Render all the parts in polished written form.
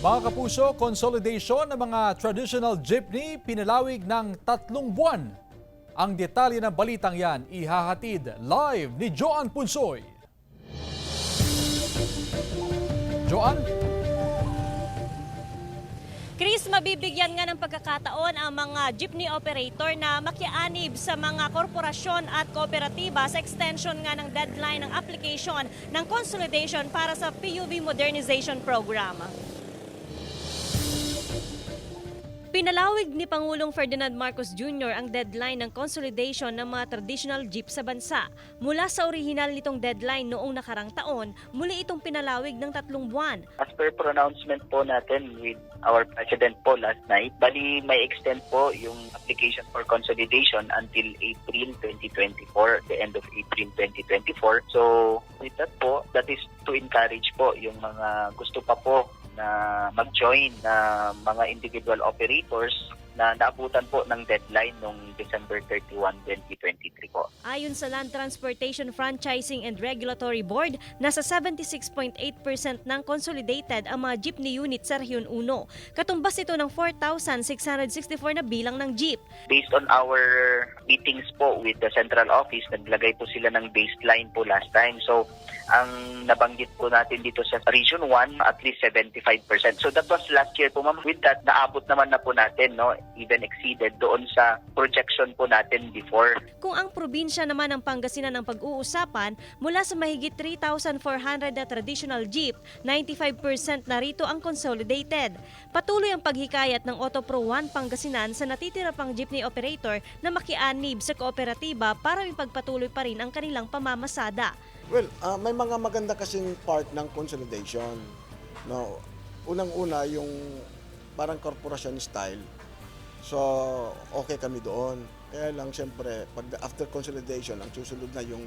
Mga kapuso, consolidation ng mga traditional jeepney pinalawig ng 3 buwan. Ang detalye ng balitang yan ihahatid live ni Joan Punsoy. Joan? Chris, mabibigyan nga ng pagkakataon ang mga jeepney operator na makianib sa mga korporasyon at kooperatiba sa extension nga ng deadline ng application ng consolidation para sa PUV Modernization Program. Pinalawig ni Pangulong Ferdinand Marcos Jr. ang deadline ng consolidation ng mga traditional jeep sa bansa. Mula sa orihinal nitong deadline noong nakarang taon, muli itong pinalawig ng 3 buwan. As per pronouncement po natin with our President po last night, bali may extend po yung application for consolidation until April 2024, the end of April 2024. So with that po, that is to encourage po yung mga gusto pa po na mag-join na mga individual operators na naabutan po ng deadline noong December 31, 2023 po. Ayon sa Land Transportation Franchising and Regulatory Board, nasa 76.8% ng consolidated ang mga jeepney unit sa Rehiyon 1. Katumbas ito ng 4,664 na bilang ng jeep. Based on our meetings po with the central office, naglagay po sila ng baseline po last time. So, ang nabanggit po natin dito sa Region 1, at least 75%. So that was last year po, ma'am. With that, naabot naman na po natin, no? Even exceeded doon sa projection po natin before. Kung ang probinsya naman ng Pangasinan ang pag-uusapan, mula sa mahigit 3,400 na traditional jeep, 95% na rito ang consolidated. Patuloy ang paghikayat ng Autopro 1 Pangasinan sa natitira pang jeepney operator na makianib sa kooperatiba para ipagpatuloy pa rin ang kanilang pamamasada. Well, may mga maganda kasing part ng consolidation. No, unang-una yung parang corporation style. So, okay kami doon. Kaya lang siyempre, pag after consolidation, ang susunod na yung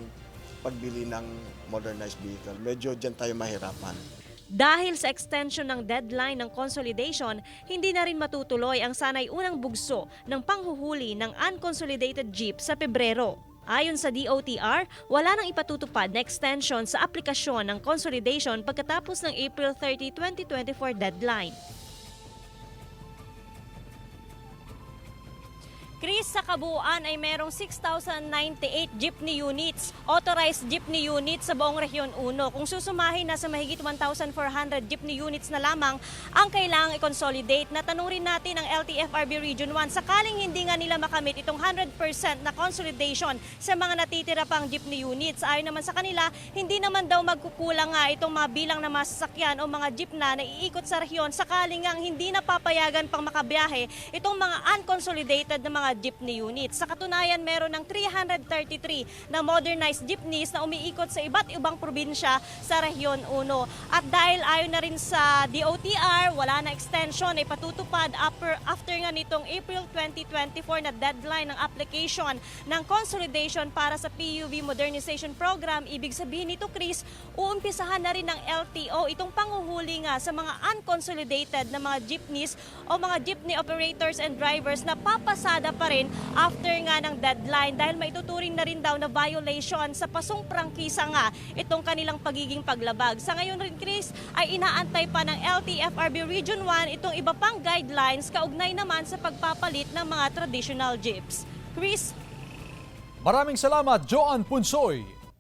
pagbili ng modernized vehicle. Medyo dyan tayo mahirapan. Dahil sa extension ng deadline ng consolidation, hindi na rin matutuloy ang sanay unang bugso ng panghuhuli ng unconsolidated jeep sa Pebrero. Ayon sa DOTR, wala nang ipatutupad na extension sa aplikasyon ng consolidation pagkatapos ng April 30, 2024 deadline. Chris, sa kabuuan ay merong 6,098 jeepney units, authorized jeepney units sa buong Rehiyon 1. Kung susumahin, nasa mahigit 1,400 jeepney units na lamang ang kailangang i-consolidate. Natanong rin natin ang LTFRB Region 1, sakaling hindi nga nila makamit itong 100% na consolidation sa mga natitira pang jeepney units. Ayon naman sa kanila, hindi naman daw magkukulang nga itong mga bilang na masasakyan o mga jeep na naiikot sa rehiyon sakaling nga hindi napapayagan pang makabiyahe itong mga unconsolidated na mga jeepney units. Sa katunayan, meron ng 333 na modernized jeepneys na umiikot sa iba't ibang probinsya sa Rehiyon 1. At dahil ayon na rin sa DOTR, wala na extension ay patutupad after nga nitong April 2024 na deadline ng application ng consolidation para sa PUV Modernization Program. Ibig sabihin nito, Chris, uumpisahan na rin ng LTO itong panghuhuli nga sa mga unconsolidated na mga jeepneys o mga jeepney operators and drivers na papasada pa rin after nga ng deadline dahil maituturing na rin daw na violation sa pasong prangkisa nga itong kanilang pagiging paglabag. Sa ngayon rin, Chris, ay inaantay pa ng LTFRB Region 1 itong iba pang guidelines kaugnay naman sa pagpapalit ng mga traditional jeeps. Chris? Maraming salamat, Joan Punsoy.